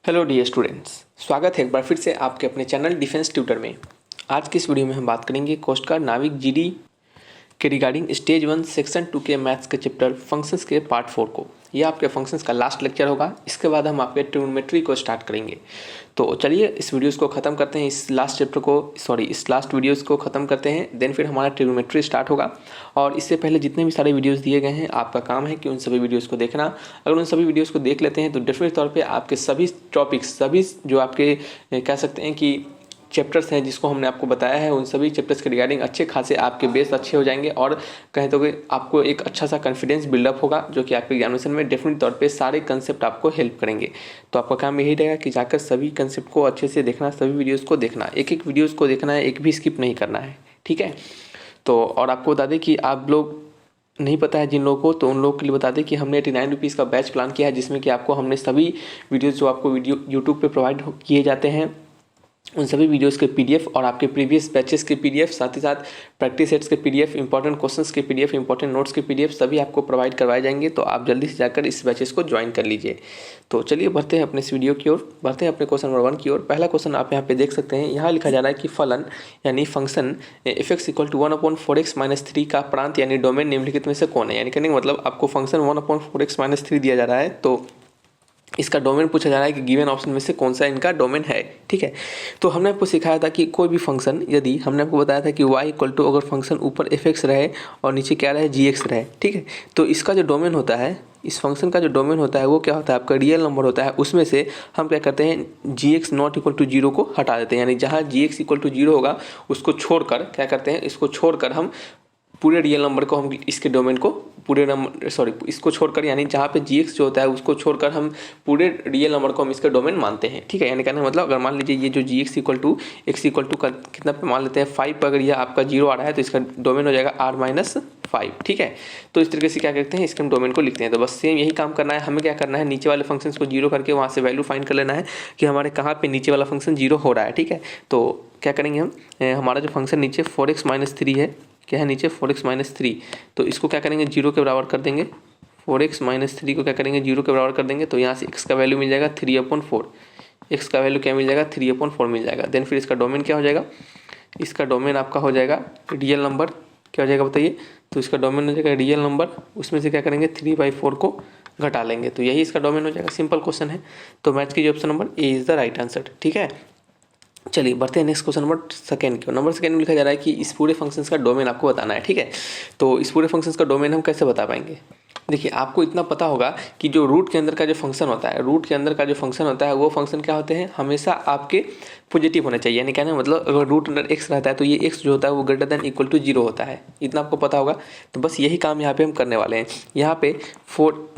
Hello dear students, स्वागत है एक बार फिर से आपके अपने चैनल डिफेंस ट्यूटर में। आज की इस वीडियो में हम बात करेंगे कोस्ट गार्ड नाविक जीडी के रिगार्डिंग स्टेज 1 सेक्शन 2 के मैथ्स के चैप्टर फंक्शंस के पार्ट 4 को। यह आपके फंक्शंस का लास्ट लेक्चर होगा। इसके बाद हम आपके ट्रिग्नोमेट्री को स्टार्ट करेंगे। तो चलिए इस वीडियोस को ख़त्म करते हैं, इस लास्ट वीडियोस को ख़त्म करते हैं, देन फिर हमारा ट्रिग्नोमेट्री स्टार्ट होगा। और इससे पहले जितने भी सारे वीडियोस दिए गए हैं, आपका काम है कि उन सभी वीडियोस को देखना। अगर उन सभी वीडियोस को देख लेते हैं तो डेफिनेट तौर पे आपके सभी टॉपिक्स, सभी जो आपके कह सकते हैं कि चैप्टर्स हैं जिसको हमने आपको बताया है, उन सभी चैप्टर्स के रिगार्डिंग अच्छे खासे आपके बेस अच्छे हो जाएंगे और कहें तो कि आपको एक अच्छा सा कॉन्फिडेंस बिल्डअप होगा, जो कि आपके एग्जामिनेशन में डेफिनेट तौर पे सारे कंसेप्ट आपको हेल्प करेंगे। तो आपका काम यही रहेगा कि जाकर सभी कंसेप्ट को अच्छे से देखना, सभी वीडियोज़ को देखना, एक एक वीडियोज़ को देखना है, एक भी स्किप नहीं करना है, ठीक है। तो और आपको बता दें कि आप लोग नहीं पता है जिन लोगों को, तो उन लोगों के लिए बता दें कि हमने 89 रुपीज़ का बैच प्लान किया है, जिसमें कि आपको हमने सभी वीडियोज़ जो आपको यूट्यूब पे प्रोवाइड किए जाते हैं, उन सभी वीडियोस के पीडीएफ और आपके प्रीवियस बैचेस के पीडीएफ, साथ ही साथ प्रैक्टिस सेट्स के पीडीएफ, इंपॉर्टेंट क्वेश्चंस के पीडीएफ, इंपॉर्टेंट नोट्स के पीडीएफ सभी आपको प्रोवाइड करवाए जाएंगे। तो आप जल्दी से जाकर इस बैचेस को ज्वाइन कर लीजिए। तो चलिए बढ़ते हैं अपने इस वीडियो की ओर, बढ़ते हैं अपने क्वेश्चन नंबर 1 की ओर। पहला क्वेश्चन आप यहाँ पे देख सकते हैं, यहाँ लिखा जा रहा है कि फलन यानी फंक्शन f(x = 1/4x - 3) का प्रांत यानी डोमेन निम्नलिखित में से कौन है। यानी कहने का मतलब आपको फंक्शन 1/4x - 3 दिया जा रहा है, तो इसका डोमेन पूछा जा रहा है कि गिवन ऑप्शन में से कौन सा इनका डोमेन है, ठीक है। तो हमने आपको सिखाया था कि कोई भी फंक्शन, यदि हमने आपको बताया था कि y = अगर फंक्शन ऊपर f(x) रहे और नीचे क्या रहे g(x) रहे, ठीक है, तो इसका जो डोमेन होता है, इस फंक्शन का जो डोमेन होता है वो क्या होता है, आपका रियल नंबर होता है। उसमें से हम क्या करते हैं, g(x ≠ 0) को हटा देते हैं, यानी जहाँ g(x = 0) होगा उसको छोड़कर क्या करते हैं, इसको छोड़कर हम पूरे रियल नंबर को, हम इसके डोमेन को इसको छोड़कर, यानी जहाँ पे gx जो होता है उसको छोड़कर हम पूरे रियल नंबर को हम इसका डोमेन मानते हैं, ठीक है। यानी कहने का मतलब अगर मान लीजिए ये जो gx = x = कितना पे मान लेते हैं 5 पर, अगर यह आपका 0 आ रहा है तो इसका डोमेन हो जाएगा r-5, ठीक है। तो इस तरीके से क्या करते हैं, इसके हम डोमेन को लिखते हैं। तो बस सेम यही काम करना है, हमें क्या करना है, नीचे वाले फंक्शन को 0 करके वहाँ से वैल्यू फाइंड कर लेना है कि हमारे कहाँ पे नीचे वाला फंक्शन 0 हो रहा है, ठीक है। तो क्या करेंगे हम, हमारा जो फंक्शन नीचे 4x - 3 है, क्या है नीचे 4x - 3, तो इसको क्या करेंगे 0 के बराबर कर देंगे। 4x - 3 को क्या करेंगे 0 के बराबर कर देंगे, तो यहाँ से x का वैल्यू मिल जाएगा 3/4, x का वैल्यू क्या मिल जाएगा 3/4 मिल जाएगा। देन फिर इसका डोमेन क्या हो जाएगा, इसका डोमेन आपका हो जाएगा रियल नंबर, क्या हो जाएगा बताइए, तो इसका डोमेन हो जाएगा रियल नंबर, उसमें से क्या करेंगे 3/4 को घटा लेंगे, तो यही इसका डोमेन हो जाएगा। सिंपल क्वेश्चन है, तो मैच कीजिए option number A is the right answer, ठीक है। चलिए बढ़ते हैं नेक्स्ट क्वेश्चन नंबर सेकंड की। नंबर सेकंड में लिखा जा रहा है कि इस पूरे फंक्शंस का डोमेन आपको बताना है, ठीक है। तो इस पूरे फंक्शंस का डोमेन हम कैसे बता पाएंगे। देखिए आपको इतना पता होगा कि जो रूट के अंदर का जो फंक्शन होता है, रूट के अंदर का जो फंक्शन होता है वो फंक्शन क्या होते हैं, हमेशा आपके पॉजिटिव होना चाहिए। यानी कहने का मतलब अगर रूट अंडर x रहता है तो ये x जो होता है वो > 0 होता है, इतना आपको पता होगा। तो बस यही काम यहाँ पे हम करने वाले हैं। यहाँ पे 4 -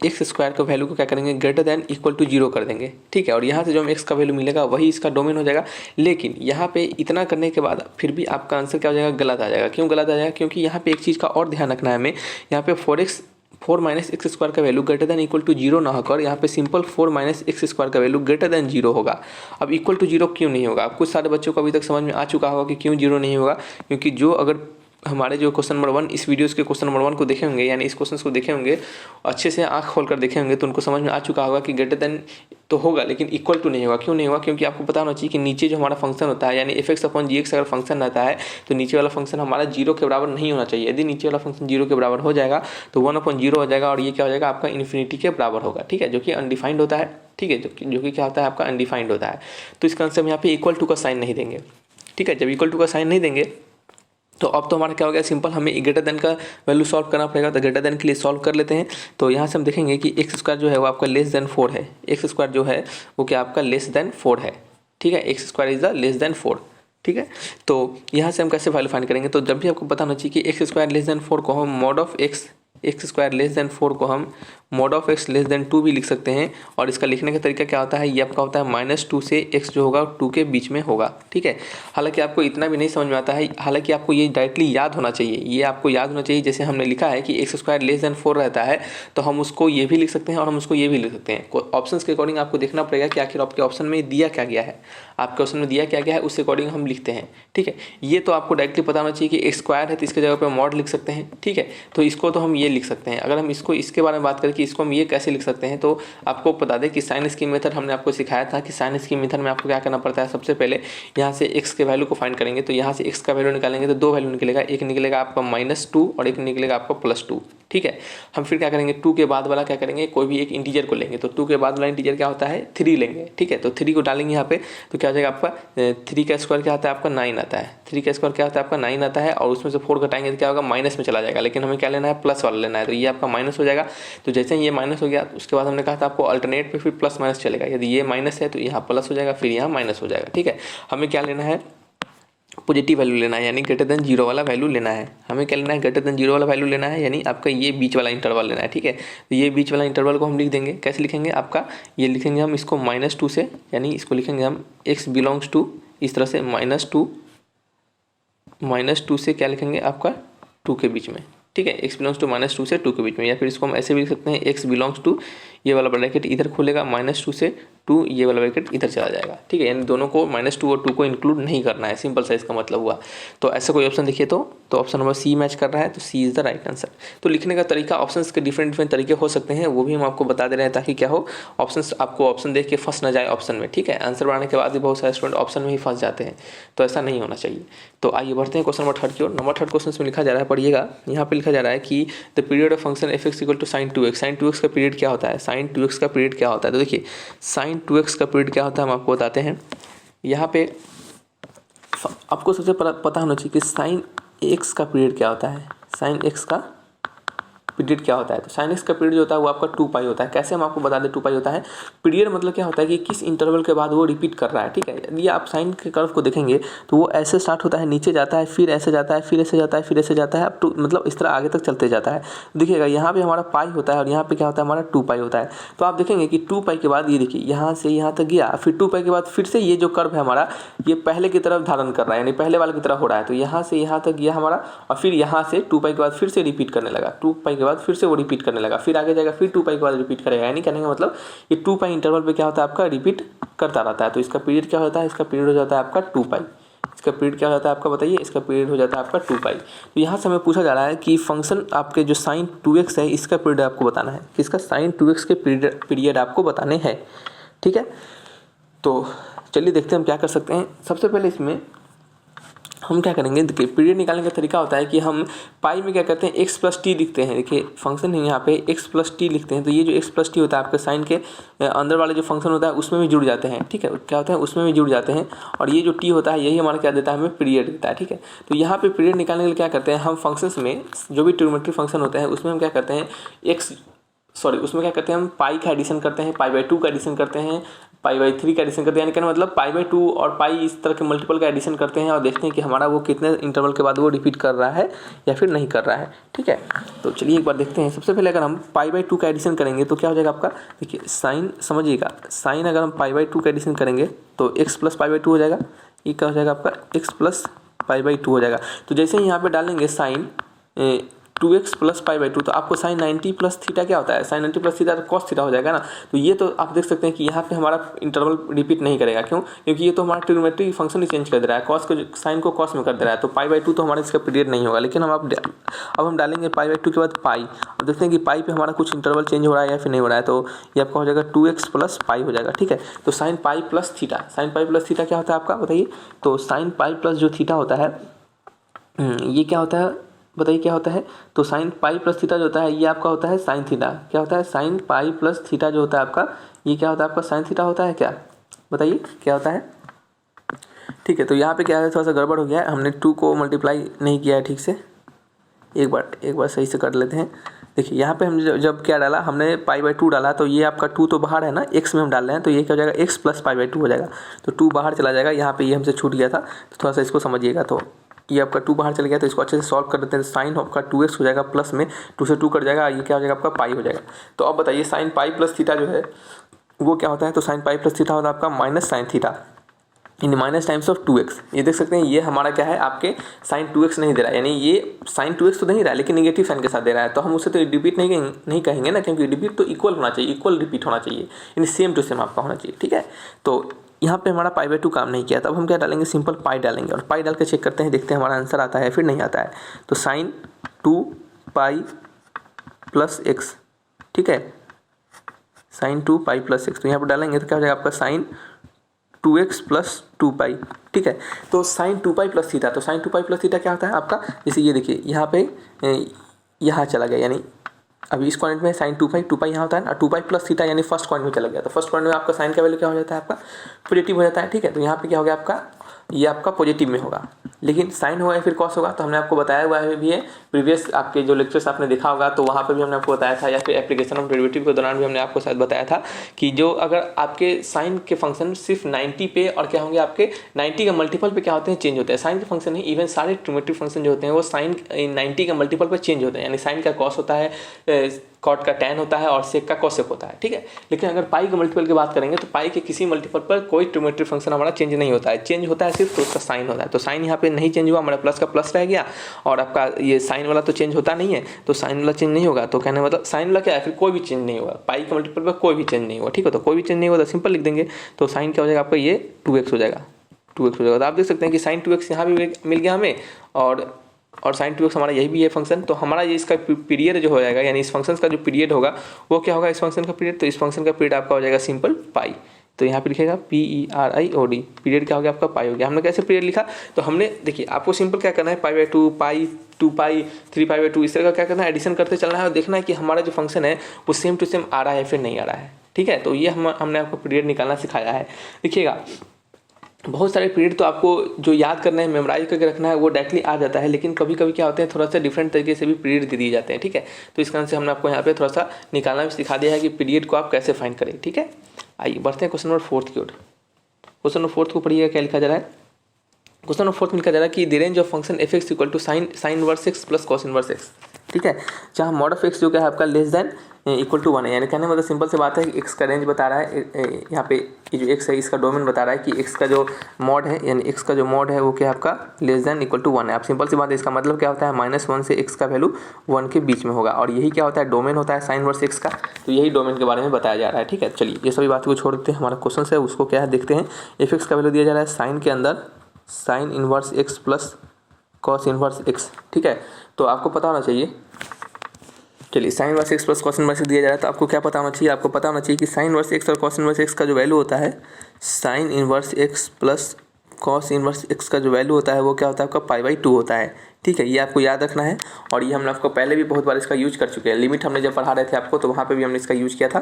x² का वैल्यू को क्या करेंगे > 0 कर देंगे, ठीक है। और यहाँ से जो हम x का वैल्यू मिलेगा वही इसका डोमेन हो जाएगा। लेकिन यहाँ पे इतना करने के बाद फिर भी आपका आंसर क्या हो जाएगा, गलत आ जाएगा। क्यों गलत आ जाएगा, क्योंकि यहाँ पे एक चीज़ का और ध्यान रखना है हमें। यहाँ पे 4 - x² का वैल्यू > 0 ना होकर यहाँ पे सिंपल 4 - x² का वैल्यू > 0 होगा। अब = 0 क्यों नहीं होगा, कुछ सारे बच्चों को अभी तक समझ में आ चुका होगा कि क्यों 0 नहीं होगा। क्योंकि जो अगर हमारे जो क्वेश्चन नंबर 1, इस वीडियोस के क्वेश्चन नंबर 1 को देखे होंगे, यानी इस क्वेश्चन को देखे होंगे अच्छे से, आंख खोल कर देखे होंगे, तो उनको समझ में आ चुका होगा कि > तो होगा लेकिन = नहीं होगा। क्यों नहीं होगा, क्योंकि आपको पता होना चाहिए कि नीचे जो हमारा फंक्शन होता है, यानी f(x/gx) अगर फंक्शन रहता है तो नीचे वाला फंक्शन हमारा 0 के बराबर नहीं होना चाहिए। यदि नीचे वाला फंक्शन 0 के बराबर हो जाएगा तो 1/0 हो जाएगा और ये क्या हो जाएगा आपका इन्फिनिटी के बराबर होगा, ठीक है, जो कि अनडिफाइंड होता है, ठीक है, जो कि क्या होता है आपका अनडिफाइंड होता है। तो इसका आंसर हम यहाँ पे = का साइन नहीं देंगे, ठीक है। जब = का साइन नहीं देंगे तो अब तो हमारा क्या हो गया, सिंपल हमें > का वैल्यू सॉल्व करना पड़ेगा। तो > के लिए सॉल्व कर लेते हैं। तो यहाँ से हम देखेंगे कि x² जो है वो आपका <4 है, x² जो है वो क्या आपका <4 है, ठीक है, x² = 4, ठीक है। तो यहाँ से हम कैसे वैल्यू फाइंड करेंगे, तो जब भी आपको पता होना चाहिए कि x² <4 को हम x² <4 को हम x <2 भी लिख सकते हैं। और इसका लिखने का तरीका क्या होता है, ये आपका होता है -2 से x जो होगा 2 के बीच में होगा, ठीक है। हालांकि आपको इतना भी नहीं समझ में आता है, हालांकि आपको ये डायरेक्टली याद होना चाहिए, ये आपको याद होना चाहिए। जैसे हमने लिखा है कि x² <4 रहता है तो हम उसको ये भी लिख सकते हैं और हम उसको ये भी लिख सकते हैं। ऑप्शन के अकॉर्डिंग आपको देखना पड़ेगा कि आखिर आपके ऑप्शन में दिया क्या गया है, आपके ऑप्शन में दिया क्या गया है उस अकॉर्डिंग हम लिखते हैं, ठीक है। ये तो आपको डायरेक्टली पता होना चाहिए कि x² है तो इसके जगह पर मॉड लिख सकते हैं, ठीक है। तो इसको तो हम ये लिख सकते हैं। अगर हम इसको इसके बारे में बात करें कि इसको हम ये कैसे लिख सकते हैं, तो आपको बता दें कि साइन स्कीम मेथड हमने आपको सिखाया था कि साइन स्कीम मेथड में आपको क्या करना पड़ता है। सबसे पहले यहाँ से x के वैल्यू को फाइंड करेंगे, तो यहाँ से x का वैल्यू निकालेंगे तो दो वैल्यू निकलेगा, एक निकलेगा आपका -2 और एक निकलेगा आपका +2। ठीक है, हम फिर क्या करेंगे, 2 के बाद वाला क्या करेंगे, कोई भी एक इंटीजर को लेंगे, तो 2 के बाद वाला इंटीजर क्या होता है, 3 लेंगे। ठीक है, तो 3 को डालेंगे यहाँ पे, तो क्या हो जाएगा आपका 3 का स्क्वायर क्या आता है आपका 9 आता है। 3 का स्क्वायर क्या होता है आपका 9 आता है, और उसमें से 4 घटाएंगे तो क्या होगा, माइनस में चला जाएगा। लेकिन हमें क्या लेना है, प्लस वाला लेना है, तो ये आपका माइनस हो जाएगा। तो जैसे ही ये माइनस हो गया, उसके बाद हमने कहा था आपको अल्टरनेट पे फिर प्लस माइनस चलेगा। यदि ये माइनस है तो यहाँ प्लस हो जाएगा, फिर यहाँ माइनस हो जाएगा। ठीक है, हमें क्या लेना है, पॉजिटिव वैल्यू लेना है, यानी ग्रेटर देन 0 वाला वैल्यू लेना है। हमें क्या लेना है, ग्रेटर देन 0 वाला वैल्यू लेना है, यानी आपका ये बीच वाला इंटरवल लेना है। ठीक है, तो ये बीच वाला इंटरवल को हम लिख देंगे, कैसे लिखेंगे, आपका ये लिखेंगे हम इसको -2 से, यानी इसको लिखेंगे हम x बिलोंग्स टू, इस तरह से -2 से क्या लिखेंगे आपका 2 के बीच में। ठीक है, x बिलोंग्स टू -2 से 2 के बीच में, या फिर इसको हम ऐसे भी लिख सकते हैं, x बिलोंग्स टू, ये वाला ब्रैकेट इधर खुलेगा, -2 से 2, ये वाला ब्रैकेट इधर चला जाएगा। ठीक है, यानी दोनों को -2 और 2 को इंक्लूड नहीं करना है, सिंपल सा इसका मतलब हुआ। तो ऐसा कोई ऑप्शन देखिए तो ऑप्शन नंबर सी मैच कर रहा है, तो सी इज़ द राइट आंसर। तो लिखने का तरीका, ऑप्शंस के डिफरेंट तरीके हो सकते हैं, वो भी हम आपको बता दे रहे हैं, ताकि क्या हो, ऑप्शंस आपको ऑप्शन देख के फंस ना जाए ऑप्शन में। ठीक है, आंसर बनाने के बाद भी बहुत सारे स्टूडेंट ऑप्शन में ही फंस जाते हैं, तो ऐसा नहीं होना चाहिए। तो आइए बढ़ते हैं क्वेश्चन नंबर 3 की ओर। नंबर 3 क्वेश्चन में लिखा जा रहा है, पढ़िएगा, यहाँ पे लिखा जा रहा है कि the period of function f(x) = sin 2x। sin 2x का पीरियड क्या होता है, sin 2x का पीरियड क्या होता है। तो देखिए sin 2x का पीरियड क्या होता है, हम आपको बताते हैं। यहाँ पे आपको सबसे पता होना चाहिए कि sin x का पीरियड क्या होता है, sin x का पीरियड क्या होता है। तो sin x का पीरियड जो होता है वो आपका 2π होता है। कैसे हम आपको बता दें 2π होता है, पीरियड मतलब क्या होता है कि किस इंटरवल के बाद वो रिपीट कर रहा है। ठीक है, यदि आप साइन के कर्व को देखेंगे तो वो ऐसे स्टार्ट होता है, नीचे जाता है, फिर ऐसे जाता है, फिर ऐसे जाता है, फिर ऐसे जाता है, अब टू मतलब इस तरह आगे तक चलते जाता है। देखिएगा यहाँ पे हमारा पाई होता है और यहाँ पे क्या होता है, हमारा 2π होता है। तो आप देखेंगे कि 2π के बाद ये देखिए यहाँ से यहाँ तक गया, फिर 2π के बाद फिर से ये जो कर्व है हमारा, ये पहले की तरफ धारण कर रहा है, यानी पहले वाले की तरफ हो रहा है। तो यहाँ से यहाँ तक गया हमारा, और फिर यहाँ से 2π के बाद फिर से रिपीट करने लगा, 2π के बाद फिर से वो रिपीट करने लगा, फिर आगे जाएगा, फिर 2π के बाद रिपीट करेगा। यानी कहने का मतलब ये 2π इंटरवल पे क्या होता है आपका, रिपीट करता रहता है। तो इसका पीरियड क्या होता है, इसका पीरियड हो जाता है आपका 2π। इसका पीरियड क्या होता है आपका बताइए, इसका पीरियड हो जाता है आपका 2π। तो यहाँ से हमें पूछा जा रहा है कि फंक्शन आपके जो sin 2x है इसका पीरियड आपको बताना है, किसका, sin 2x के पीरियड आपको बताने हैं। ठीक है, तो चलिए देखते हैं हम क्या कर सकते हैं। सबसे पहले इसमें हम क्या करेंगे, देखिए पीरियड निकालने का तरीका होता है कि हम पाई में क्या करते हैं, x + t लिखते हैं। देखिए फंक्शन है यहाँ पे x + t लिखते हैं, तो ये जो x + t होता है आपके साइन के अंदर वाले जो फंक्शन होता है उसमें भी जुड़ जाते हैं। ठीक है, क्या होता है, उसमें भी जुड़ जाते हैं, और ये जो t होता है यही हमारा क्या देता है, हमें पीरियड देता है। ठीक है, तो यहाँ पे पीरियड निकालने के लिए क्या करते हैं, हम फंक्शंस में जो भी ट्रिग्नोमेट्री फंक्शन होते हैं उसमें हम क्या करते हैं, उसमें क्या करते हैं, हम पाई का एडिशन करते हैं, π/2 का एडिशन करते हैं, π/3 का एडिशन करते हैं। यानी कहने मतलब π/2 और पाई इस तरह के मल्टीपल का एडिशन करते हैं और देखते हैं कि हमारा वो कितने इंटरवल के बाद वो रिपीट कर रहा है या फिर नहीं कर रहा है। ठीक है, तो चलिए एक बार देखते हैं। सबसे पहले अगर हम π/2 का एडिशन करेंगे तो क्या हो जाएगा आपका, देखिए साइन, समझिएगा साइन अगर हम π/2 का एडिशन करेंगे तो x + π/2 हो जाएगा। ये क्या हो जाएगा आपका, x + π/2 हो जाएगा। तो जैसे ही यहाँ पे डालेंगे साइन 2x + π/2, तो आपको sin 90 + थीटा क्या होता है, sin 90 + थीटा cos थीटा हो जाएगा ना। तो ये तो आप देख सकते हैं कि यहाँ पे हमारा इंटरवल रिपीट नहीं करेगा, क्यों, क्योंकि ये तो हमारा ट्रिग्नोमेट्री फंक्शन ही चेंज कर दे रहा है, cos को साइन को cos में कर दे रहा है। तो π/2 तो हमारा इसका पीरियड नहीं होगा। लेकिन अब हम डालेंगे π/2 के बाद पाई, और देखते हैं कि पाई पे हमारा कुछ इंटरवल चेंज हो रहा है या फिर नहीं हो रहा है। तो ये आपका हो जाएगा 2x + π हो जाएगा। ठीक है, तो sin π + थीटा, sin π + थीटा क्या होता है आपका बताइए। तो sin π + जो थीटा होता है ये क्या होता है बताइए, क्या होता है। तो sin π + थीटा जो होता है ये आपका होता है sin थीटा। क्या होता है, sin π + थीटा जो होता है आपका, ये क्या होता है आपका, sin थीटा होता है। क्या बताइए क्या होता है। ठीक है, तो यहाँ पे क्या है, थोड़ा सा गड़बड़ हो गया है, हमने 2 को मल्टीप्लाई नहीं किया है ठीक से। एक बार सही से कर लेते हैं। देखिए यहाँ पे हम जब क्या डाला, हमने π/2 डाला, तो ये आपका 2 तो बाहर है ना, x में हम डाल रहे हैं, तो ये क्या हो जाएगा, x + π/2 हो जाएगा। तो 2 बाहर चला जाएगा, यहाँ पे ये हमसे छूट गया था, तो थोड़ा सा इसको समझिएगा। तो ये आपका 2 बाहर चल गया, तो इसको अच्छे से सॉल्व कर देते हैं। साइन आपका 2x हो जाएगा, प्लस में 2 से 2 कट जाएगा, ये क्या हो जाएगा आपका पाई हो जाएगा। तो अब बताइए sin π + थीटा जो है वो क्या होता है। तो sin π + थीटा होता है आपका -sin theta in minus times of 2x। ये देख सकते हैं, ये हमारा क्या है, आपके sin 2x नहीं दे रहा है, यानी ये sin 2x तो नहीं रहा है लेकिन नेगेटिव साइन के साथ दे रहा है। तो हम उसे तो रिपीट नहीं कहेंगे ना, क्योंकि रिपीट तो इक्वल होना चाहिए, इक्वल रिपीट होना चाहिए, यानी सेम टू सेम आपका होना चाहिए। ठीक है, तो यहाँ पे हमारा π/2 काम नहीं किया, तब हम क्या डालेंगे, सिंपल पाई डालेंगे, और पाई डाल के चेक करते हैं, देखते हैं हमारा आंसर आता है फिर नहीं आता है। तो sin 2π प्लस एक्स, ठीक है, साइन 2 पाई प्लस एक्स। तो यहाँ पर डालेंगे तो क्या हो जाएगा आपका साइन 2x प्लस 2 पाई, ठीक है। तो साइन 2 पाई प्लस थीटा, तो साइन 2 पाई प्लस थीटा क्या होता है आपका, जैसे ये देखिए यहाँ पे यहाँ चला गया, यानी अभी इस पॉइंट में साइन 2 पाई यहाँ होता है ना, 2 पाई प्लस थीटा यानी फर्स्ट पॉइंट में चला गया। तो फर्स्ट पॉइंट में आपका साइन का वैल्यू क्या हो जाता है आपका पॉजिटिव हो जाता है, ठीक है। तो यहाँ पे क्या हो गया आपका, ये आपका पॉजिटिव में होगा, लेकिन साइन होगा या फिर कॉस होगा, तो हमने आपको बताया हुआ है भी है प्रीवियस आपके जो लेक्चर्स आपने देखा होगा, तो वहाँ पे भी हमने आपको बताया था, या फिर एप्लीकेशन ऑफ डेरिवेटिव के दौरान भी हमने आपको शायद बताया था कि जो अगर आपके साइन के फंक्शन सिर्फ 90 पे और क्या होंगे आपके 90 का मल्टीपल पे क्या होते हैं, चेंज होते हैं। साइन के फंक्शन नहीं, इवन सारे ट्रिमेट्रिक फंक्शन जो होते हैं वो साइन 90 का मल्टीपल पर चेंज होते हैं, यानी साइन का कॉस होता है, कॉट का टैन होता है और सेक का कॉसेक होता है, ठीक है। लेकिन अगर पाई के मल्टीपल की बात करेंगे तो पाई के किसी मल्टीपल पर कोई ट्रिमेट्रिक फंक्शन हमारा चेंज नहीं होता है, चेंज होता है सिर्फ तो उसका साइन होता है। तो साइन यहाँ पे नहीं चेंज हुआ, हमारा प्लस का प्लस रह गया, और आपका ये साइन वाला तो चेंज होता नहीं है, तो साइन वाला चेंज नहीं होगा। तो कहने मतलब साइन वाला क्या है, फिर कोई भी चेंज नहीं होगा, पाई के मल्टीपल पर कोई भी चेंज नहीं होगा, ठीक है। तो कोई भी चेंज नहीं होगा तो सिंपल लिख देंगे, तो साइन क्या हो जाएगा आपका, ये 2x हो जाएगा, 2x हो जाएगा। तो आप देख सकते हैं कि साइन 2x यहाँ भी मिल गया हमें, और साइन 2x हमारा यही भी है फंक्शन। तो हमारा ये इसका पीरियड जो हो जाएगा, यानी इस फंक्शन का जो पीरियड होगा वो क्या होगा, इस फंक्शन का पीरियड, तो इस फंक्शन का पीरियड आपका हो जाएगा सिंपल पाई। तो यहाँ पे लिखेगा PERIOD, पीरियड क्या हो गया आपका पाई हो गया। हमने कैसे पीरियड लिखा, तो हमने देखिए आपको सिंपल क्या करना है, π/2 पाई 2 पाई 3π/2 इस तरह का क्या करना है, एडिशन करते चलना है और देखना है कि हमारा जो फंक्शन है वो सेम टू सेम आ रहा है फिर नहीं आ रहा है, ठीक है। तो ये हमने आपको पीरियड निकालना सिखाया है। देखिएगा बहुत सारे पीरियड तो आपको जो याद करना है, मेमोराइज करके रखना है, वो डायरेक्टली आ जाता है, लेकिन कभी कभी क्या होते हैं थोड़ा सा डिफरेंट तरीके से भी पीरियड दे दिए जाते हैं, ठीक है। तो इस कारण से हमने आपको यहाँ पे थोड़ा सा निकालना भी सिखा दिया है कि पीरियड को आप कैसे फाइंड करें, ठीक है। आइए बढ़ते हैं क्वेश्चन नंबर 4 की ओर। क्वेश्चन नंबर 4 को पढ़िएगा, क्या लिखा जा रहा है। क्वेश्चन नंबर 4 में लिखा जा रहा है कि the range of function f(x) equal to sine inverse x plus cos inverse x, ठीक है। जहाँ मॉड ऑफ x जो क्या है आपका लेस देन इक्वल टू 1 है, यानी कहने मतलब सिंपल से बात है कि x का रेंज बता रहा है, यहाँ पे ये जो x है इसका डोमेन बता रहा है कि x का जो मॉड है, यानी x का जो मॉड है वो क्या है आपका लेस देन इक्वल टू 1 है। आप सिंपल सी बात है, इसका मतलब क्या होता है -1 से x का वैल्यू 1 के बीच में होगा, और यही क्या होता है डोमेन होता है साइन इनवर्स x का। तो यही डोमेन के बारे में बताया जा रहा है, ठीक है। चलिए ये सभी बातों को छोड़ देते हैं, हमारा क्वेश्चन है उसको क्या है देखते हैं। f(x) का वैल्यू दिया जा रहा है साइन के अंदर sign inverse x plus cos inverse x, ठीक है। तो आपको पता होना चाहिए, चलिए sign inverse x plus cos inverse x दिया जा रहा है, तो आपको क्या पता होना चाहिए, आपको पता होना चाहिए कि साइन इनवर्स x और कॉस इनवर्स x का जो वैल्यू होता है, sign inverse x plus cos inverse x का जो वैल्यू होता है वो क्या होता है आपका π/2 होता है, ठीक है। ये आपको याद रखना है, और ये हमने आपको पहले भी बहुत बार इसका यूज कर चुके हैं। लिमिट हमने जब पढ़ा रहे थे आपको तो वहाँ पे भी हमने इसका यूज किया था।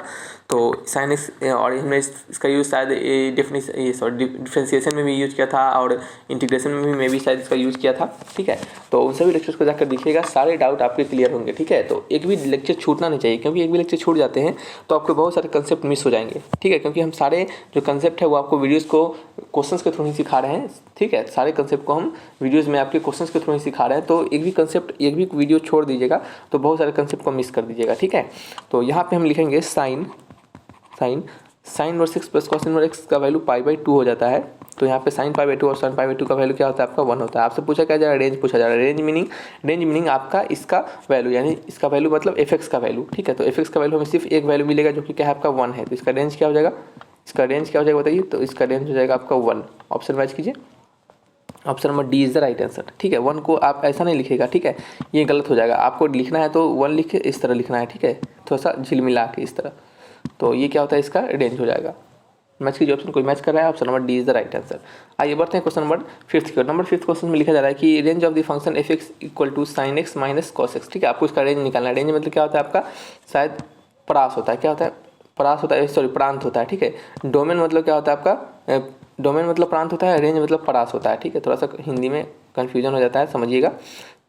तो साइन एक्स, और हमने इसका यूज शायद डिफरेंशिएशन में भी यूज किया था, और इंटीग्रेशन में भी मैं भी शायद इसका यूज किया था, ठीक है। तो उन सभी लेक्चर्स को जाकर देखिएगा, सारे डाउट आपके क्लियर होंगे, ठीक है। तो एक भी लेक्चर छूटना नहीं चाहिए, क्योंकि एक भी लेक्चर छूट जाते हैं तो आपके बहुत सारे कंसेप्ट मिस हो जाएंगे, ठीक है। क्योंकि हम सारे जो कंसेप्ट है वो आपको वीडियोज़ को क्वेश्चंस के थ्रू ही सिखा रहे हैं, ठीक है। सारे कंसेप्ट को हम वीडियोज़ में आपके क्वेश्चंस के थ्रू ही सिखा रहे हैं, तो एक भी कंसेप्ट एक भी वीडियो छोड़ दीजिएगा तो बहुत सारे कंसेप्ट को मिस कर दीजिएगा, ठीक है। तो यहाँ पे हम लिखेंगे sign inverse x plus cos inverse x का वैल्यू π/2 हो जाता है। तो यहाँ पे साइन π/2 और साइन π/2 का वैल्यू क्या होता है आपका 1 होता है। आपसे पूछा क्या जा रहा है, रेंज पूछा जा रहा है। रेंज मीनिंग आपका इसका वैल्यू, यानी इसका वैल्यू मतलब f(x) का वैल्यू, ठीक है। तो f(x) का वैल्यू हमें सिर्फ एक वैल्यू मिलेगा जो कि क्या है आपका 1 है। तो इसका रेंज क्या हो जाएगा, बताइए। तो इसका रेंज हो जाएगा आपका 1। ऑप्शन वाइज कीजिए, option number D is the right answer, ठीक है। 1 को आप ऐसा नहीं लिखेगा, ठीक है, ये गलत हो जाएगा। आपको लिखना है तो 1 लिखे इस तरह लिखना है, ठीक है, थोड़ा सा झिलमिला के इस तरह। तो ये क्या होता है, इसका रेंज हो जाएगा। मैच कीजिए, ऑप्शन कोई मैच कर रहा है, option number D is the right answer. आइए बढ़ते हैं क्वेश्चन नंबर 5 की ओर। नंबर 5 क्वेश्चन में लिखा जा रहा है कि range of the function f(x) equal to sine x minus cos x, ठीक है। आपको इसका रेंज निकालना है। रेंज मतलब क्या होता है आपका, शायद परास होता है, क्या होता है, परास होता है, सॉरी प्रांत होता है, ठीक है। डोमेन मतलब क्या होता है आपका, डोमेन मतलब प्रांत होता है, रेंज मतलब परास होता है, ठीक है। थोड़ा सा हिंदी में कन्फ्यूजन हो जाता है, समझिएगा।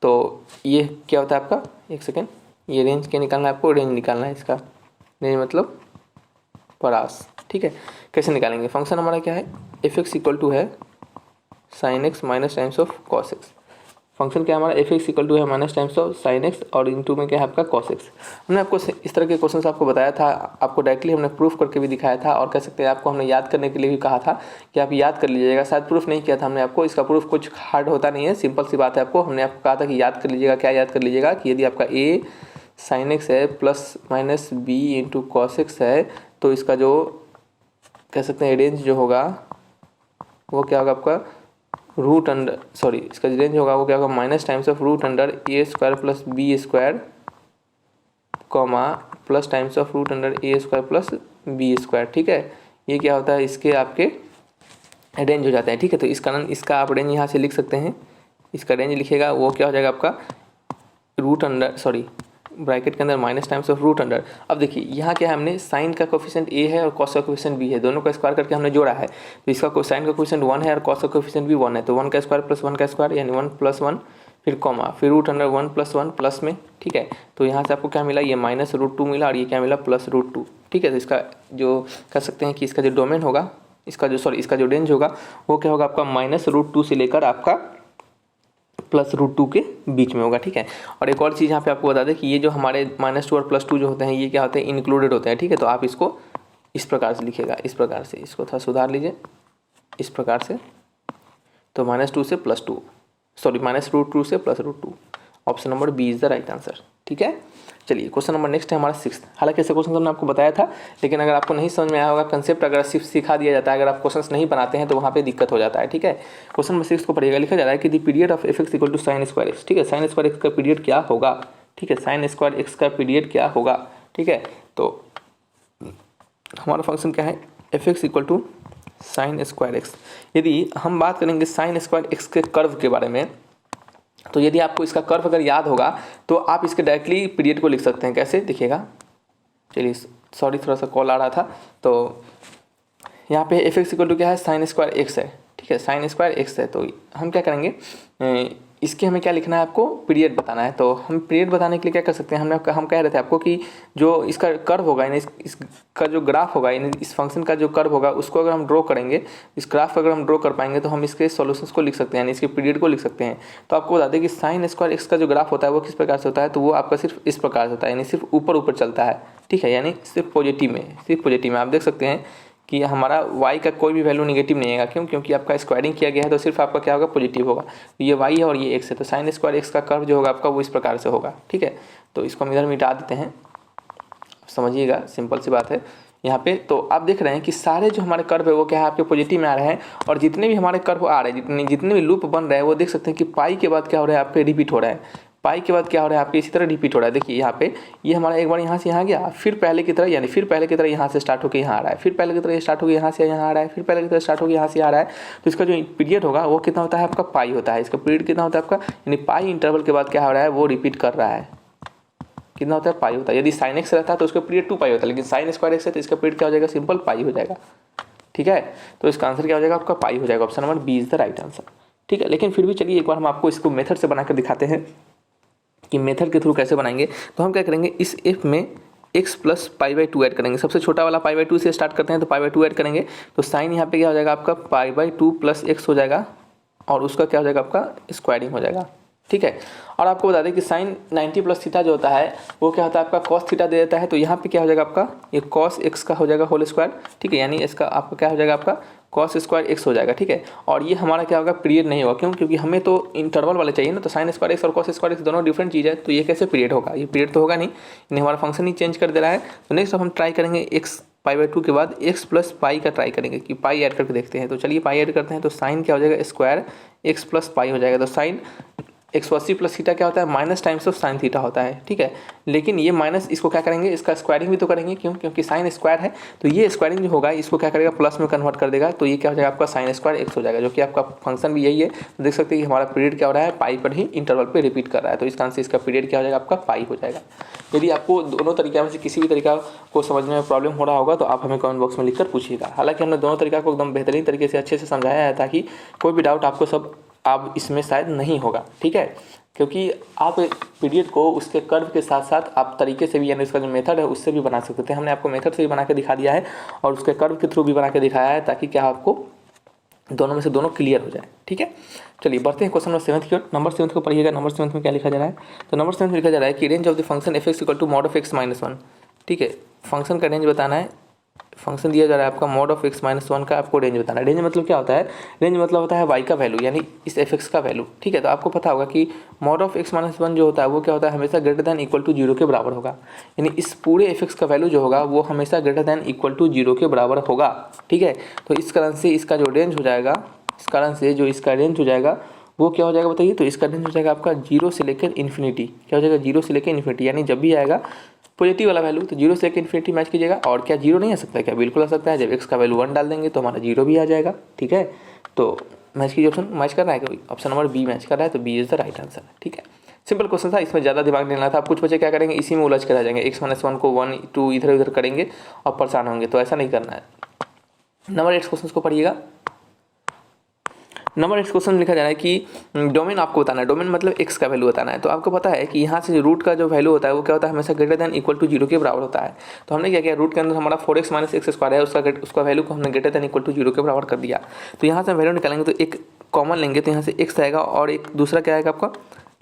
तो ये क्या होता है आपका, एक सेकेंड, ये रेंज क्या निकालना है आपको, रेंज निकालना है इसका, रेंज मतलब परास, ठीक है। कैसे निकालेंगे, फंक्शन हमारा क्या है, f(x) इक्वल टू है sign x minus times of cos x. Function क्या है हमारा, f(x) इक्वल टू है minus times of sine x और इनटू में क्या है आपका कॉस एक्स। हमने आपको इस तरह के क्वेश्चंस आपको बताया था, आपको डायरेक्टली हमने प्रूफ करके भी दिखाया था, और कह सकते हैं आपको हमने याद करने के लिए भी कहा था कि आप याद कर लीजिएगा। शायद प्रूफ नहीं किया था हमने आपको, इसका प्रूफ कुछ हार्ड होता नहीं है, सिंपल सी बात है। आपको हमने आपको कहा था कि याद कर लीजिएगा, क्या याद कर लीजिएगा कि यदि आपका a साइन एक्स है plus minus b into cos x है, तो इसका जो कह सकते हैं रेंज जो होगा वो क्या होगा आपका रूट अंडर, सॉरी इसका रेंज होगा वो क्या होगा minus times of root under a² plus b² comma plus times of root under A square plus B square. ठीक है, ये क्या होता है, इसके आपके रेंज हो जाते हैं। ठीक है, तो इस कारण इसका आप रेंज यहाँ से लिख सकते हैं। इसका रेंज लिखेगा वो क्या हो जाएगा आपका रूट अंडर ब्रैकेट के अंदर minus times of root under. अब देखिए यहाँ क्या है, हमने साइन का कोफिशिएंट ए है और कॉस का कोफिशिएंट बी है, दोनों का स्क्वायर करके हमने जोड़ा है। तो इसका साइन का कोफिशिएंट 1 है और कॉस का कोफिशिएंट भी 1 है, तो 1 का स्क्वायर प्लस 1 का स्क्वायर यानी 1 प्लस 1 फिर कॉमा फिर रूट अंडर 1 प्लस 1 प्लस में। ठीक है, तो यहाँ से आपको क्या मिला, ये माइनस रूट 2 मिला और ये क्या मिला प्लस रूट 2। ठीक है, तो इसका जो कह सकते हैं कि इसका जो डोमेन होगा, इसका जो रेंज होगा वो क्या होगा आपका माइनस रूट 2 से लेकर आपका प्लस रूट 2 के बीच में होगा। ठीक है, और एक और चीज़ यहाँ पे आपको बता दें कि ये जो हमारे -2 और +2 जो होते हैं ये क्या होते हैं, इंक्लूडेड होते हैं। ठीक है, तो आप इसको इस प्रकार से लिखेगा, इस प्रकार से, इसको थोड़ा सुधार लीजिए इस प्रकार से। तो -2 से +2 -√2 से +√2, option number B is the right answer. ठीक है, चलिए क्वेश्चन नंबर नेक्स्ट है हमारा 6th। हालांकि ऐसे क्वेश्चन हमने आपको बताया था, लेकिन अगर आपको नहीं समझ में आया होगा कंसेप्ट, अगर सिखा दिया जाता है, अगर आप क्वेश्चंस नहीं बनाते हैं तो वहाँ पे दिक्कत हो जाता है। ठीक है, क्वेश्चन नंबर 6 को पढ़िएगा। लिखा जा रहा है कि the period of f equal to sine square X. ठीक है, साइन स्क्वायर एक्स का पीरियड क्या होगा। ठीक है, साइन स्क्वायर एक्स का पीरियड क्या होगा। ठीक है, तो हमारा फंक्शन क्या है, F X equal to sine square X. यदि हम बात करेंगे साइन स्क्वायर एक्स के कर्व के बारे में, तो यदि आपको इसका कर्व अगर याद होगा तो आप इसके डायरेक्टली पीरियड को लिख सकते हैं। कैसे दिखेगा, चलिए सॉरी थोड़ा सा कॉल आ रहा था। तो यहाँ पे एफ एक्स इक्वल टू क्या है, साइन स्क्वायर एक्स है। ठीक है, साइन स्क्वायर एक्स है, तो हम क्या करेंगे, इसके हमें क्या लिखना है, आपको पीरियड बताना है। तो हम पीरियड बताने के लिए क्या कर सकते हैं, हम कह रहे थे आपको कि जो इसका कर्व होगा यानी इसका जो ग्राफ होगा, यानी इस फंक्शन का जो कर्व होगा उसको अगर हम ड्रॉ करेंगे, इस ग्राफ को अगर हम ड्रॉ कर पाएंगे तो हम इसके सॉल्यूशंस को लिख सकते हैं, यानी इसके पीरियड को लिख सकते हैं। तो आपको बता दें कि साइन स्क्वायर एक्स का जो ग्राफ होता है वो किस प्रकार से होता है, तो वो आपका सिर्फ इस प्रकार से होता है, यानी सिर्फ ऊपर ऊपर चलता है। ठीक है, यानी सिर्फ पॉजिटिव में आप देख सकते हैं कि हमारा y का कोई भी वैल्यू नेगेटिव नहीं आएगा। क्यों, क्योंकि आपका स्क्वायरिंग किया गया है, तो सिर्फ आपका क्या होगा, पॉजिटिव होगा। तो ये y है और ये x है, तो साइन स्क्वायर x का कर्व जो होगा आपका वो इस प्रकार से होगा। ठीक है, तो इसको हम इधर मिटा देते हैं, समझिएगा, सिंपल सी बात है यहाँ पे। तो आप देख रहे हैं कि सारे जो हमारे कर्व है वो क्या है, आपके पॉजिटिव में आ रहे हैं, और जितने भी हमारे कर्व आ रहे हैं, जितने भी लूप बन रहे हैं वो देख सकते हैं कि पाई के बाद क्या हो रहा है, आपके रिपीट हो रहा है। पाई के बाद क्या हो रहा है, आपके इसी तरह रिपीट हो रहा है। देखिए यहाँ पे ये हमारा एक बार यहाँ से यहाँ गया, फिर पहले की तरह, यानी फिर पहले की तरह यहाँ से स्टार्ट होकर यहाँ आ रहा है, फिर पहले की तरह स्टार्ट होकर यहाँ से यहाँ आ रहा है, फिर पहले की तरह स्टार्ट होकर यहाँ से आ रहा है। तो इसका जो पीरियड होगा वो कितना होता है, आपका पाई होता है। इसका पीरियड कितना होता है आपका, यानी पाई इंटरवल के बाद क्या हो रहा है, वो रिपीट कर रहा है। कितना होता है, पाई होता है। यदि साइन एक्स रहता है तो उसका पीरियड 2 पाई होता है, लेकिन साइन स्क्वायर एक्स है तो इसका पीरियड क्या हो जाएगा, सिंपल पाई हो जाएगा। ठीक है, तो इसका आंसर क्या हो जाएगा, आपका पाई हो जाएगा। Option number B is the right answer. ठीक है, लेकिन फिर भी चलिए एक बार हम आपको इसको मेथड से बनाकर दिखाते हैं कि मेथड के थ्रू कैसे बनाएंगे। तो हम क्या करेंगे, इस एफ में x प्लस π/2 ऐड करेंगे। सबसे छोटा वाला π/2 से स्टार्ट करते हैं, तो π/2 ऐड करेंगे, तो साइन यहाँ पे क्या हो जाएगा आपका π/2 प्लस x हो जाएगा, और उसका क्या हो जाएगा, आपका स्क्वायरिंग हो जाएगा। ठीक है, और आपको बता दें कि साइन 90 प्लस थीटा जो होता है वो क्या होता है, आपका कॉस थीटा दे देता है। तो यहाँ पे क्या हो जाएगा, आपका ये कॉस एक्स का हो जाएगा होल स्क्वायर। ठीक है, यानी इसका आपका क्या हो जाएगा, आपका कॉस स्क्वायर एक्स हो जाएगा। ठीक है, और ये हमारा क्या होगा, पीरियड नहीं होगा। क्यों, क्योंकि हमें तो इंटरवल वाले चाहिए ना, तो साइन स्क्वायर एक्स और कॉस स्क्वायर एक्स दोनों डिफरेंट चीज़ है, तो ये कैसे पीरियड होगा, ये पीरियड तो होगा नहीं, यानी हमारा फंक्शन ही चेंज कर दे रहा है। तो नेक्स्ट हम ट्राई करेंगे एक्स π/2 के बाद x प्लस पाई का ट्राई करेंगे कि पाई ऐड करके देखते हैं। तो चलिए पाई ऐड करते हैं, तो साइन क्या हो जाएगा, स्क्वायर x प्लस पाई हो जाएगा। तो साइन 180 प्लस थीटा क्या होता है, minus times of sine theta होता है। ठीक है, लेकिन ये माइनस इसको क्या करेंगे, इसका स्क्वायरिंग भी तो करेंगे। क्यों, क्योंकि साइन स्क्वायर है, तो ये स्क्वायरिंग जो होगा इसको क्या करेगा, प्लस में कन्वर्ट कर देगा। तो ये क्या हो जाएगा, आपका साइन स्क्वायर एक्स हो जाएगा, जो कि आपका फंक्शन भी यही है। तो देख सकते हैं कि हमारा पीरियड क्या हो रहा है, पाई पर ही इंटरवल पे रिपीट कर रहा है। तो इस कारण से इसका पीरियड क्या हो जाएगा, आपका पाई हो जाएगा। यदि आपको दोनों तरीके में से किसी भी तरीका को समझने में प्रॉब्लम हो रहा होगा तो आप हमें कमेंट बॉक्स में लिखकर पूछिएगा। हालांकि हमने दोनों तरीका को एकदम बेहतरीन तरीके से अच्छे से समझाया है, ताकि कोई भी डाउट आपको सब अब इसमें शायद नहीं होगा। ठीक है, क्योंकि आप पीरियड को उसके कर्व के साथ साथ आप तरीके से भी, यानी उसका जो मेथड है उससे भी बना सकते थे। हमने आपको मेथड से भी बना के दिखा दिया है और उसके कर्व के थ्रू भी बना के दिखाया है, ताकि क्या आपको दोनों में से दोनों क्लियर हो जाए। ठीक है, चलिए बढ़ते हैं क्वेश्चन नंबर 7 की ओर। नंबर 7 को पढ़िएगा। नंबर 7 में क्या लिखा जा रहा है, तो नंबर 7 में लिखा जा रहा है कि range of the function F X equal to mod of X minus 1। ठीक है, फंक्शन का रेंज बताना है। फंक्शन दिया जा रहा है आपका मॉड ऑफ एक्स माइनस 1 का आपको रेंज बताना है। रेंज मतलब क्या होता है, रेंज मतलब होता है वाई का वैल्यू, यानी इस एफ एक्स का वैल्यू। ठीक है, तो आपको पता होगा कि मॉड ऑफ एक्स माइनस 1 जो होता है वो क्या होता है, हमेशा ग्रेटर दैन इक्वल टू 0 के बराबर होगा। यानी इस पूरे एफ एक्स का वैल्यू जो होगा वो हमेशा ग्रेटर दैन इक्वल टू 0 के बराबर होगा। ठीक है, तो इस कारण से इसका जो रेंज हो जाएगा, इस कारण से जो इसका रेंज हो जाएगा वो क्या हो जाएगा बताइए, तो इसका रेंज हो जाएगा आपका 0 से लेकर इन्फिनिटी। क्या हो जाएगा, 0 से लेकर इन्फिनिटी, यानी जब भी आएगा पॉजिटिव वाला वैल्यू, तो 0 से लेकर इन्फिनिटी मैच कीजिएगा। और क्या 0 नहीं आ सकता है? क्या बिल्कुल आ सकता है। जब x का वैल्यू 1 डाल देंगे तो हमारा 0 भी आ जाएगा। ठीक है, तो मैच कीजिए, ऑप्शन मैच कर रहा है कोई, ऑप्शन नंबर बी मैच कर रहा है, तो B is the right answer. ठीक है, सिंपल क्वेश्चन था, इसमें ज़्यादा दिमाग नहीं लगाना था। अब कुछ बच्चे क्या करेंगे, इसी में उलझ कर आ जाएंगे, x-1 को 1 2 इधर उधर करेंगे और परेशान होंगे, तो ऐसा नहीं करना है। नंबर 8 क्वेश्चन को पढ़िएगा। नंबर 8 क्वेश्चन लिखा जा रहा है कि डोमेन आपको बताना है। डोमेन मतलब x का वैल्यू बताना है। तो आपको पता है कि यहाँ से रूट का जो वैल्यू होता है वो क्या होता है, हमेशा ग्रेटर देन इक्वल टू 0 के बराबर होता है। तो हमने क्या किया, रूट के अंदर हमारा 4x - x² है, उसका वैल्यू को हमने ग्रेटर देन इक्वल टू 0 के बराबर कर दिया। तो यहाँ से वैल्यू निकालेंगे तो एक कॉमन लेंगे, तो यहाँ से x आएगा और एक दूसरा क्या आएगा आपका,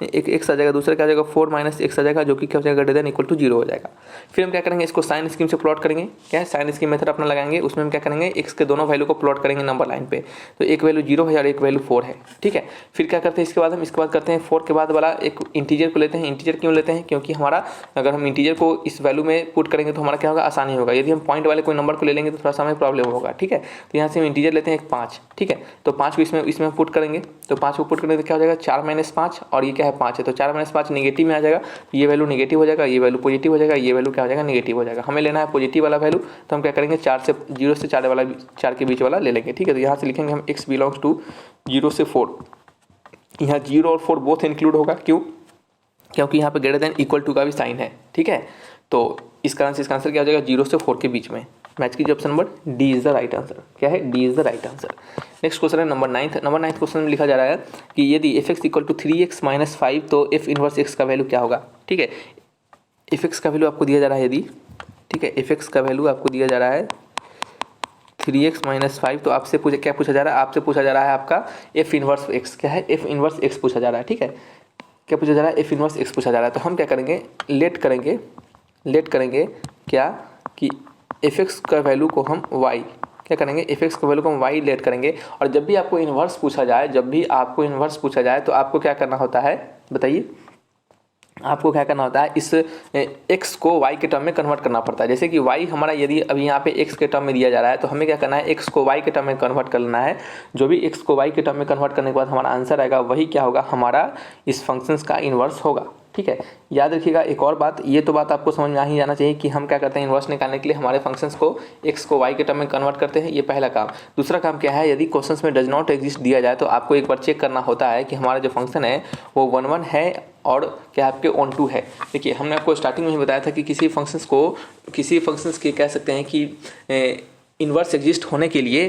एक x आ जाएगा, दूसरा क्या आ जाएगा 4 - x आ जाएगा, जो कि क्या हो जाएगा, ग्रेटर देन इक्वल टू 0 हो जाएगा। फिर हम क्या करेंगे, इसको साइन स्कीम से प्लॉट करेंगे। क्या है, साइन स्कीम मेथड अपना लगाएंगे। उसमें हम क्या करेंगे, x के दोनों वैल्यू को प्लॉट करेंगे नंबर लाइन पे। तो एक वैल्यू 0 है और एक वैल्यू 4 है। ठीक है, फिर क्या करते हैं, इसके बाद करते हैं 4 के बाद वाला एक इंटीजर को लेते हैं। इंटीजर क्यों लेते हैं, क्योंकि हमारा अगर हम इंटीजर को इस वैल्यू में पुट करेंगे तो हमारा क्या होगा, आसानी होगा। यदि हम पॉइंट वाले कोई नंबर को ले लेंगे तो थोड़ा सा हमें प्रॉब्लम होगा। ठीक है, तो यहाँ से हम इंटीजर लेते हैं एक 5। ठीक है, तो 5 को इसमें पुट करेंगे। तो 5 को पुट करेंगे तो क्या हो जाएगा, 4 - 5, और ये क्या है 5 है, तो 4 - 5 नेगेटिव में आ जाएगा। ये वैल्यू नेगेटिव हो जाएगा, ये वैल्यू पॉजिटिव हो जाएगा, ये वैल्यू क्या हो जाएगा, नेगेटिव हो जाएगा। हमें लेना है पॉजिटिव वाला वैल्यू, तो हम क्या करेंगे, 0 से 4 वाला, 4 के बीच वाला ले लेंगे। ठीक है, तो यहाँ से लिखेंगे हम x बिलोंग्स टू 0 से 4। यहाँ 0 और 4 बोथ इंक्लूड होगा। क्यों, क्योंकि यहाँ पे ग्रेटर देन इक्वल टू का भी साइन है। ठीक है, तो इसका आंसर क्या हो जाएगा, 0 से 4 के बीच में। मैच कीजिए, option number D is the right answer. क्या है, D is the right answer. Next question है नंबर 9। नंबर 9 क्वेश्चन में लिखा जा रहा है कि यदि f(x) = 3x - 5 तो f इनवर्स x का वैल्यू क्या होगा। ठीक है, f(x) का वैल्यू आपको दिया जा रहा है यदि, ठीक है, f(x) का वैल्यू आपको दिया जा रहा है 3x - 5, तो आपसे क्या पूछा जा रहा है, आपसे पूछा जा रहा है आपका f इनवर्स x। क्या है, f इनवर्स x पूछा जा रहा है। ठीक है, क्या पूछा जा रहा है, f इनवर्स x पूछा जा रहा है। तो हम क्या करेंगे, लेट करेंगे क्या कि f(x) का वैल्यू को हम y, क्या करेंगे, f(x) का वैल्यू को हम y लेट करेंगे। और जब भी आपको इन्वर्स पूछा जाए, तो आपको क्या करना होता है, बताइए, आपको क्या करना होता है, इस x को y के टर्म में कन्वर्ट करना पड़ता है। जैसे कि y हमारा यदि अभी यहाँ पे x के टर्म में दिया जा रहा है, तो हमें क्या करना है, x को y के टर्म में कन्वर्ट कर लेना है। जो भी x को y के टर्म में कन्वर्ट करने के बाद हमारा आंसर आएगा, वही क्या होगा, हमारा इस फंक्शंस का इन्वर्स होगा। ठीक है, याद रखिएगा एक और बात, ये तो बात आपको समझ में आ ही जाना चाहिए कि हम क्या करते हैं, इन्वर्स निकालने के लिए हमारे फंक्शंस को x को y के टर्म में कन्वर्ट करते हैं। ये पहला काम। दूसरा काम क्या है, यदि क्वेश्चंस में डज नॉट एग्जिस्ट दिया जाए तो आपको एक बार चेक करना होता है कि हमारा जो फंक्शन है वो 1 1 है और क्या आपके ऑन टू है। देखिए, हमने आपको स्टार्टिंग में ही बताया था कि किसी फंक्शंस के कह सकते हैं कि इन्वर्स एग्जिस्ट होने के लिए,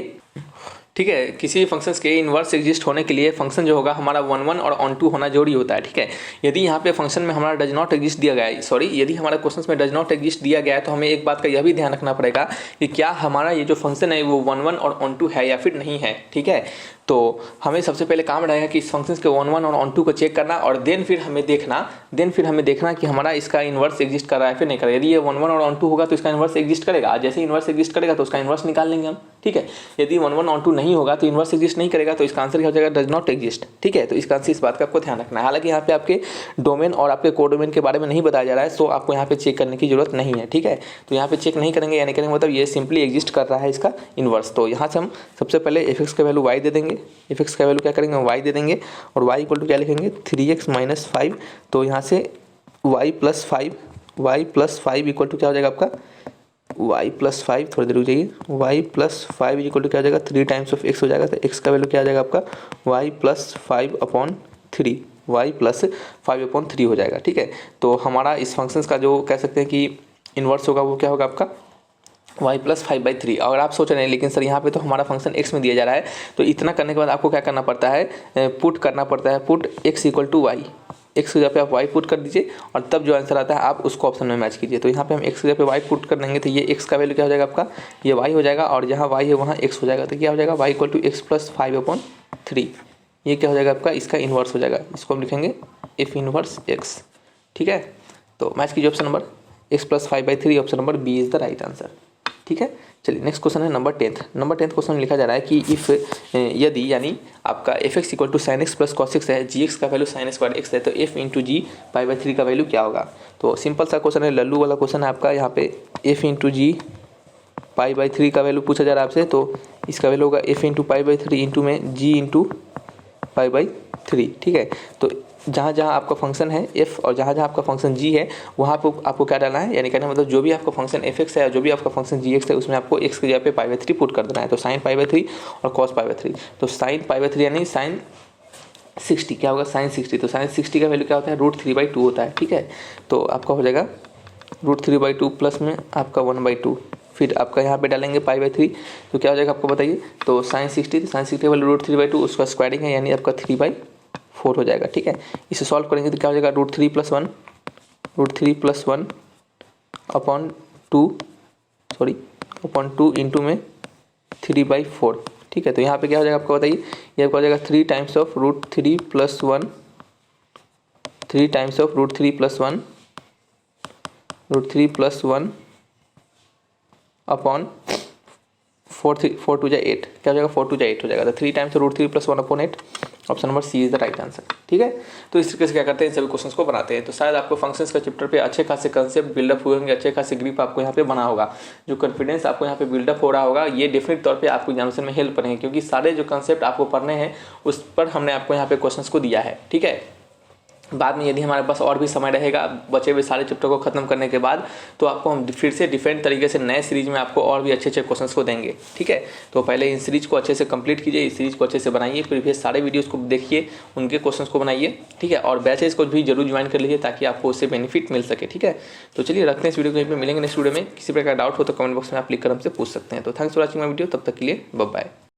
ठीक है, किसी फंक्शंस के इन्वर्स एग्जिस्ट होने के लिए फंक्शन जो होगा हमारा 1 1 और ऑन टू होना जरूरी होता है। ठीक है, यदि यहाँ पे फंक्शन में हमारा डज नॉट एग्जिस्ट दिया गया है, यदि हमारा क्वेश्चंस में डज नॉट एग्जिस्ट दिया गया है, तो हमें एक बात का यह भी ध्यान रखना पड़ेगा कि क्या हमारा ये जो फंक्शन है वो 1 1 और ऑन टू है या फिर नहीं है। ठीक है, तो हमें सबसे पहले काम रहेगा कि इस फंक्शंस के 1 1 और ऑन टू को चेक करना, और देन फिर हमें देखना कि हमारा इसका इन्वर्स एग्जिस्ट कर रहा है फिर नहीं कर रहा है। यदि ये 1 1 और ऑन टू होगा तो इसका इन्वर्स एग्जिस्ट करेगा, जैसे इन्वर्स एग्जिस्ट करेगा तो उसका इन्वर्स निकाल लेंगे हम। ठीक है, यदि 1 1 ऑन टू नहीं होगा तो इन्वर्स एग्जिस्ट नहीं करेगा, तो इसका आंसर क्या हो जाएगा, डज नॉट एग्जिस्ट। ठीक है, तो इसका आंसर, इस बात का आपको ध्यान रखना है। हालांकि यहाँ पे आपके डोमेन और आपके कोडोमेन के बारे में नहीं बताया जा रहा है, सो आपको यहाँ पे चेक करने की जरूरत नहीं है। ठीक है, तो यहाँ पे चेक नहीं करेंगे, यानी करेंगे मतलब ये सिंपली एग्जिस्ट कर रहा है इसका इन्वर्स। तो यहाँ से हम सबसे पहले f(x) का वैल्यू y दे देंगे, f(x) का वैल्यू क्या करेंगे, y दे देंगे, और y इक्वल टू क्या लिखेंगे, 3x - 5। तो यहाँ से y + 5 इक्वल टू क्या हो जाएगा आपका, y + 5, थोड़ी देर रुक जाइए, y + 5 इक्वल टू क्या हो जाएगा, 3 टाइम्स ऑफ x हो जाएगा। तो x का वैल्यू क्या आ जाएगा आपका, y + 5/3, y + 5/3 हो जाएगा। ठीक है, तो हमारा इस फंक्शंस का जो कह सकते हैं कि इन्वर्स होगा वो क्या होगा आपका, y + 5/3। अगर आप सोच रहे हैं लेकिन सर यहाँ पे तो हमारा फंक्शन x में दिया जा रहा है, तो इतना करने के बाद आपको क्या करना पड़ता है, पुट x = y, x की जगह पे आप y पुट कर दीजिए, और तब जो आंसर आता है आप उसको ऑप्शन में मैच कीजिए। तो यहाँ पे हम x की जगह पे y पुट कर देंगे, तो ये x का वैल्यू क्या हो जाएगा आपका, ये y हो जाएगा, और जहाँ y है वहाँ x हो जाएगा। तो क्या हो जाएगा, y = x + 5/3, ये क्या हो जाएगा आपका, इसका इन्वर्स हो जाएगा। इसको हम लिखेंगे f इनवर्स x। ठीक है, तो मैच कीजिए option number x + 5/3, option number B is the right answer. ठीक है, चलिए नेक्स्ट क्वेश्चन है नंबर 10। नंबर 10 क्वेश्चन में लिखा जा रहा है कि इफ यदि, यानी आपका f(x) = sin x + cos x है, gx का वैल्यू sin स्क्वायर x है, तो f × g π/3 का वैल्यू क्या होगा। तो सिंपल सा क्वेश्चन है, लल्लू वाला क्वेश्चन है आपका। यहाँ पे f × g π/3 का वैल्यू पूछा जा रहा है आपसे, तो इसका वैल्यू होगा f × π/3 इंटू में g × π/3। ठीक है, तो जहाँ जहाँ आपका फंक्शन है एफ और जहाँ जहाँ आपका फंक्शन जी है वहाँ पे आपको क्या डालना है, यानी कहने मतलब जो भी आपका फंक्शन एफ एक्स है और जो भी आपका फंक्शन जी एक्स है उसमें आपको एक्स की जगह पे π/3 पुट कर देना है। तो साइन π/3 और कॉस π/3, तो साइन π/3 यानी साइन 60 क्या होगा, साइन 60। तो साइन 60 का वैल्यू क्या होता है, √3/2 होता है। ठीक है, तो आपका हो जाएगा √3/2 प्लस में आपका 1/2, फिर आपका यहाँ पे डालेंगे π/3, तो क्या हो जाएगा आपको बताइए। तो साइन 60, तो साइन 60 का वैल्यू √3/2, उसका स्क्वायरिंग है यानी आपका 3/4 हो जाएगा। ठीक है, इसे सॉल्व करेंगे तो क्या हो जाएगा √3 + 1 अपॉन 2 इंटू में 3/4। ठीक है, तो यहाँ पे क्या हो जाएगा आपको बताइए, ये आपको हो जाएगा 3 times of √3 + 1, 3 times of √3 + 1, √3 + 1 upon 4 2 जा 8, क्या हो जाएगा 4 2 जा 8 हो जाएगा। तो 3 times √3 + 1 upon 8, option number C is the right answer. ठीक है, तो इस तरीके से क्या करते हैं, इन सभी क्वेश्चंस को बनाते हैं। तो शायद आपको फंक्शंस का चैप्टर पे अच्छे खासे कंसेप्ट बिल्डअप हुए होंगे, अच्छे खासे ग्रिप आपको यहाँ पे बना होगा। जो कॉन्फिडेंस आपको यहाँ पे बिल्डअप हो रहा होगा ये डेफिनेट तौर पे आपको एग्जामिनेशन में हेल्प करेंगे, क्योंकि सारे जो कंसेप्ट आपको पढ़ने हैं उस पर हमने आपको यहाँ पे क्वेश्चंस को दिया है। ठीक है, बाद में यदि हमारे पास और भी समय रहेगा बचे हुए सारे चैप्टर को खत्म करने के बाद, तो आपको हम फिर से डिफरेंट तरीके से नए सीरीज में आपको और भी अच्छे अच्छे क्वेश्चंस को देंगे। ठीक है, तो पहले इन सीरीज को अच्छे से कंप्लीट कीजिए, इस सीरीज को अच्छे से बनाइए, प्रीवियस सारे वीडियोस को देखिए, उनके क्वेश्चंस को बनाइए। ठीक है, और बैचेस को भी जरूर ज्वाइन कर लीजिए ताकि आपको उससे बेनिफिट मिल सके। ठीक है, तो चलिए रखते हैं इस वीडियो को, यहीं पे मिलेंगे नेक्स्ट वीडियो में। किसी प्रकार का डाउट हो तो कमेंट बॉक्स में आप लिख कर हमसे पूछ सकते हैं। तो thanks for watching my video, तब तक के लिए बाय बाय।